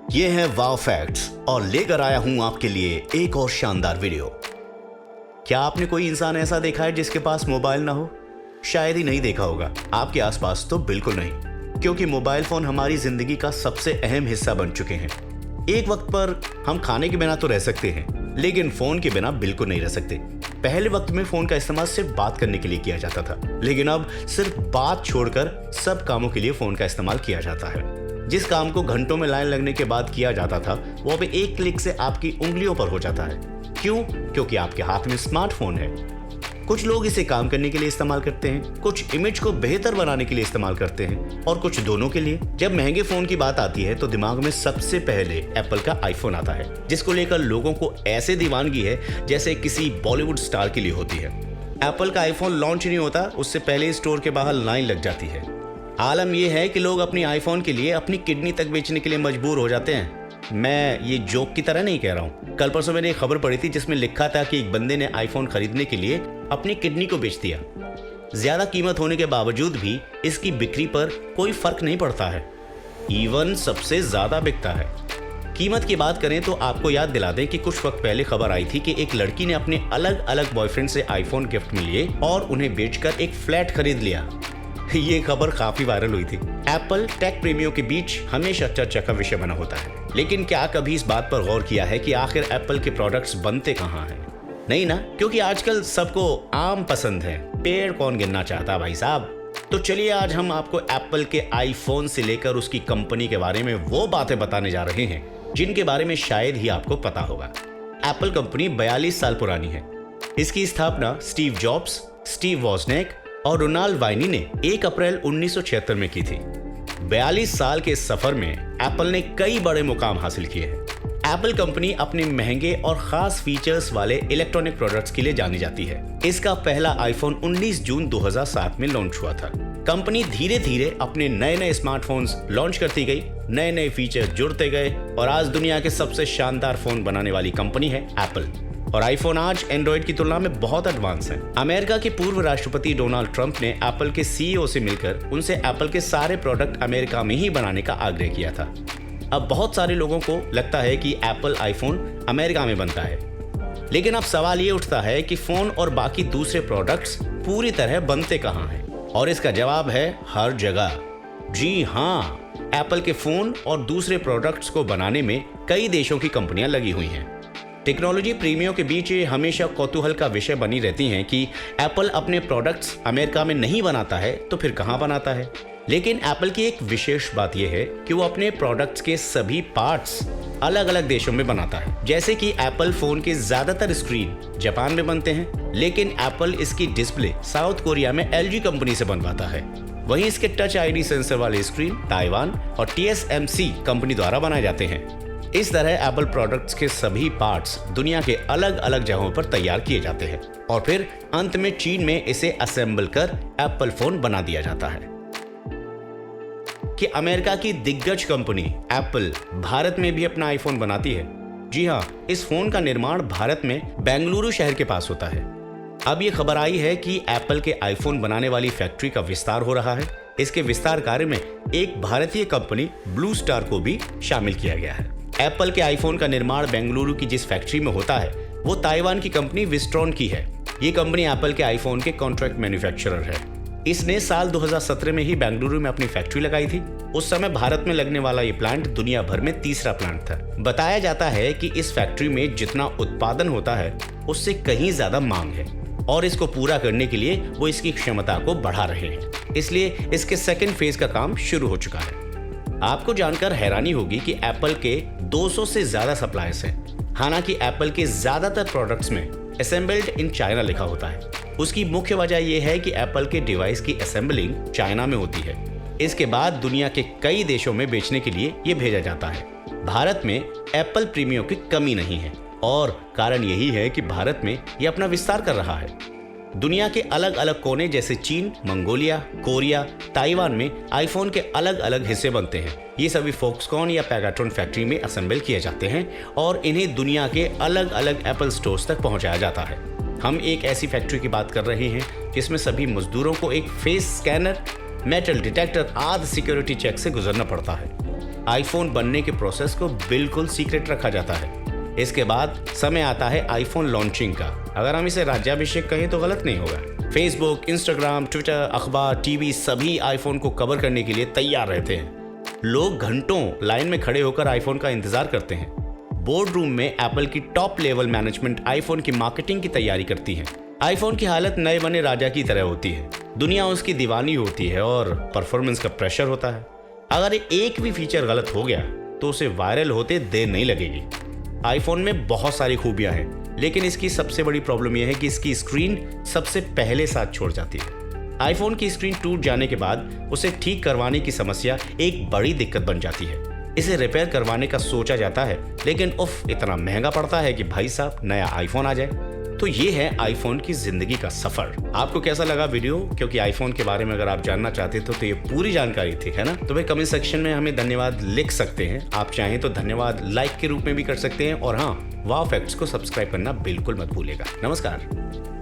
ये है वाव फैक्ट्स और लेकर आया हूं आपके लिए एक और शानदार वीडियो। क्या आपने कोई इंसान ऐसा देखा है जिसके पास मोबाइल ना हो? शायद ही नहीं देखा होगा। आपके आसपास तो बिल्कुल नहीं, क्योंकि मोबाइल फोन हमारी जिंदगी का सबसे अहम हिस्सा बन चुके हैं। एक वक्त पर हम खाने के बिना तो रह सकते हैं, लेकिन फोन के बिना बिल्कुल नहीं रह सकते। पहले वक्त में फोन का इस्तेमाल सिर्फ बात करने के लिए किया जाता था, लेकिन अब सिर्फ बात छोड़कर सब कामों के लिए फोन का इस्तेमाल किया जाता है। जिस काम को घंटों में लाइन लगने के बाद किया जाता था, वो अब एक क्लिक से आपकी उंगलियों पर हो जाता है। क्यों? क्योंकि आपके हाथ में स्मार्टफोन है। कुछ लोग इसे काम करने के लिए इस्तेमाल करते हैं, कुछ इमेज को बेहतर बनाने के लिए इस्तेमाल करते हैं और कुछ दोनों के लिए। जब महंगे फोन की बात आती है तो दिमाग में सबसे पहले एप्पल का आईफोन आता है, जिसको लेकर लोगों को ऐसे दीवानगी है जैसे किसी बॉलीवुड स्टार के लिए होती है। एप्पल का आईफोन लॉन्च नहीं होता, उससे पहले स्टोर के बाहर लाइन लग जाती है। आलम यह है कि लोग अपनी आईफोन के लिए अपनी किडनी तक बेचने के लिए मजबूर हो जाते हैं। मैं ये जोक की तरह नहीं कह रहा हूँ। कल परसों मैंने एक खबर पढ़ी थी जिसमें लिखा था कि एक बंदे ने आईफोन खरीदने के लिए अपनी किडनी को बेच दिया। ज्यादा कीमत होने के बावजूद भी इसकी बिक्री पर कोई फर्क नहीं पड़ता है, इवन सबसे ज्यादा बिकता है। कीमत की बात करें तो आपको याद दिला दें कि कुछ वक्त पहले खबर आई थी कि एक लड़की ने अपने अलग अलग बॉयफ्रेंड से आईफोन गिफ्ट में लिए और उन्हें बेचकर एक फ्लैट खरीद लिया। ये खबर काफी वायरल हुई थी। एप्पल टेक प्रेमियों के बीच हमेशा चर्चा का विषय बना होता है, लेकिन क्या कभी इस बात पर गौर किया है कि आखिर एप्पल के प्रोडक्ट्स बनते कहाँ हैं? नहीं ना, क्योंकि आजकल सबको आम पसंद है, पेड़ कौन गिनना चाहता भाई साहब। तो चलिए आज हम आपको एप्पल के आईफोन से लेकर उसकी कंपनी के बारे में वो बातें बताने जा रहे हैं जिनके बारे में शायद ही आपको पता होगा। एप्पल कंपनी 42 साल पुरानी है। इसकी स्थापना स्टीव जॉब्स, स्टीव वॉजनेक और रोनाल्ड वाइनी ने 1 अप्रैल 1976 में की थी। 42 साल के इस सफर में एप्पल ने कई बड़े मुकाम हासिल किए हैं। एप्पल कंपनी अपने महंगे और खास फीचर्स वाले इलेक्ट्रॉनिक प्रोडक्ट्स के लिए जानी जाती है। इसका पहला आईफोन 19 जून 2007 में लॉन्च हुआ था। कंपनी धीरे धीरे अपने नए नए स्मार्टफोन्स लॉन्च करती गई, नए नए फीचर जुड़ते गए और आज दुनिया के सबसे शानदार फोन बनाने वाली कंपनी है एप्पल। और आईफोन आज एंड्रॉइड की तुलना में बहुत एडवांस है। अमेरिका के पूर्व राष्ट्रपति डोनाल्ड ट्रंप ने एप्पल के सीईओ से मिलकर उनसे एप्पल के सारे प्रोडक्ट अमेरिका में ही बनाने का आग्रह किया था। अब बहुत सारे लोगों को लगता है कि एप्पल आईफोन अमेरिका में बनता है, लेकिन अब सवाल ये उठता है कि फोन और बाकी दूसरे प्रोडक्ट्स पूरी तरह बनते कहाँ हैं? और इसका जवाब है हर जगह। जी हाँ, एप्पल के फोन और दूसरे प्रोडक्ट्स को बनाने में कई देशों की कंपनियां लगी हुई हैं। टेक्नोलॉजी प्रेमियों के बीच ये हमेशा कौतूहल का विषय बनी रहती हैं कि एप्पल अपने प्रोडक्ट्स अमेरिका में नहीं बनाता है तो फिर कहाँ बनाता है। लेकिन एप्पल की एक विशेष बात यह है कि वो अपने प्रोडक्ट्स के सभी पार्ट्स अलग अलग देशों में बनाता है। जैसे कि एप्पल फोन के ज्यादातर स्क्रीन जापान में बनते हैं, लेकिन एप्पल इसकी डिस्प्ले साउथ कोरिया में LG कंपनी से बनवाता है। वहीं इसके टच ID सेंसर वाले स्क्रीन ताइवान और TSMC कंपनी द्वारा बनाए जाते हैं। इस तरह एप्पल प्रोडक्ट्स के सभी पार्ट्स दुनिया के अलग अलग जगहों पर तैयार किए जाते हैं और फिर अंत में चीन में इसे असेंबल कर एप्पल फोन बना दिया जाता है। कि अमेरिका की दिग्गज कंपनी एप्पल भारत में भी अपना आईफोन बनाती है। जी हाँ, इस फोन का निर्माण भारत में बेंगलुरु शहर के पास होता है। अब ये खबर आई है कि एप्पल के आईफोन बनाने वाली फैक्ट्री का विस्तार हो रहा है। इसके विस्तार कार्य में एक भारतीय कंपनी ब्लू स्टार को भी शामिल किया गया है। एप्पल के आईफोन का निर्माण बेंगलुरु की जिस फैक्ट्री में होता है वो ताइवान की कंपनी विस्ट्रॉन की है। ये कंपनी एप्पल के आईफोन के कॉन्ट्रैक्ट मैन्युफैक्चरर है। इसने साल 2017 में ही बेंगलुरु में अपनी फैक्ट्री लगाई थी। उस समय भारत में लगने वाला ये प्लांट दुनिया भर में तीसरा प्लांट था। बताया जाता है कि इस फैक्ट्री में जितना उत्पादन होता है उससे कहीं ज्यादा मांग है और इसको पूरा करने के लिए वो इसकी क्षमता को बढ़ा रहे हैं। इसलिए इसके सेकेंड फेज का काम शुरू हो चुका है। आपको जानकर हैरानी होगी कि एप्पल के 200 से ज्यादा सप्लायर्स हैं। हालांकि एप्पल के ज्यादातर प्रोडक्ट्स में असेंबल्ड इन चाइना लिखा होता है। उसकी मुख्य वजह यह है कि एप्पल के डिवाइस की असेंबलिंग चाइना में होती है। इसके बाद दुनिया के कई देशों में बेचने के लिए ये भेजा जाता है। भारत में एप्पल प्रेमियों की कमी नहीं है और कारण यही है कि भारत में ये अपना विस्तार कर रहा है। दुनिया के अलग अलग कोने जैसे चीन, मंगोलिया, कोरिया, ताइवान में आईफोन के अलग अलग हिस्से बनते हैं। ये सभी फॉक्सकॉन या पैगाट्रॉन फैक्ट्री में असेंबल किए जाते हैं और इन्हें दुनिया के अलग अलग एप्पल स्टोर्स तक पहुंचाया जाता है। हम एक ऐसी फैक्ट्री की बात कर रहे हैं जिसमें सभी मजदूरों को एक फेस स्कैनर, मेटल डिटेक्टर आदि सिक्योरिटी चेक से गुजरना पड़ता है। आईफोन बनने के प्रोसेस को बिल्कुल सीक्रेट रखा जाता है। इसके बाद समय आता है आईफोन लॉन्चिंग का। अगर हम इसे राज्याभिषेक कहें तो गलत नहीं होगा। फेसबुक, इंस्टाग्राम, ट्विटर, अखबार, टीवी सभी आईफोन को कवर करने के लिए तैयार रहते हैं। लोग घंटों लाइन में खड़े होकर आईफोन का इंतजार करते हैं। बोर्ड रूम में एप्पल की टॉप लेवल मैनेजमेंट आईफोन की मार्केटिंग की तैयारी करती है। आईफोन की हालत नए बने राजा की तरह होती है। दुनिया उसकी दीवानी होती है और परफॉर्मेंस का प्रेशर होता है। अगर एक भी फीचर गलत हो गया तो उसे वायरल होते देर नहीं लगेगी। आईफोन में बहुत सारी खूबियां हैं, लेकिन इसकी सबसे बड़ी प्रॉब्लम यह है कि इसकी स्क्रीन सबसे पहले साथ छोड़ जाती है। आईफोन की स्क्रीन टूट जाने के बाद उसे ठीक करवाने की समस्या एक बड़ी दिक्कत बन जाती है। इसे रिपेयर करवाने का सोचा जाता है, लेकिन उफ इतना महंगा पड़ता है कि भाई साहब नया आईफोन आ जाए। तो ये है आईफोन की जिंदगी का सफर। आपको कैसा लगा वीडियो? क्योंकि आईफोन के बारे में अगर आप जानना चाहते थे तो ये पूरी जानकारी थी, है ना? तो भाई कमेंट सेक्शन में हमें धन्यवाद लिख सकते हैं। आप चाहें तो धन्यवाद लाइक के रूप में भी कर सकते हैं। और हाँ, वाव फैक्ट्स को सब्सक्राइब करना बिल्कुल मत भूलिएगा। नमस्कार।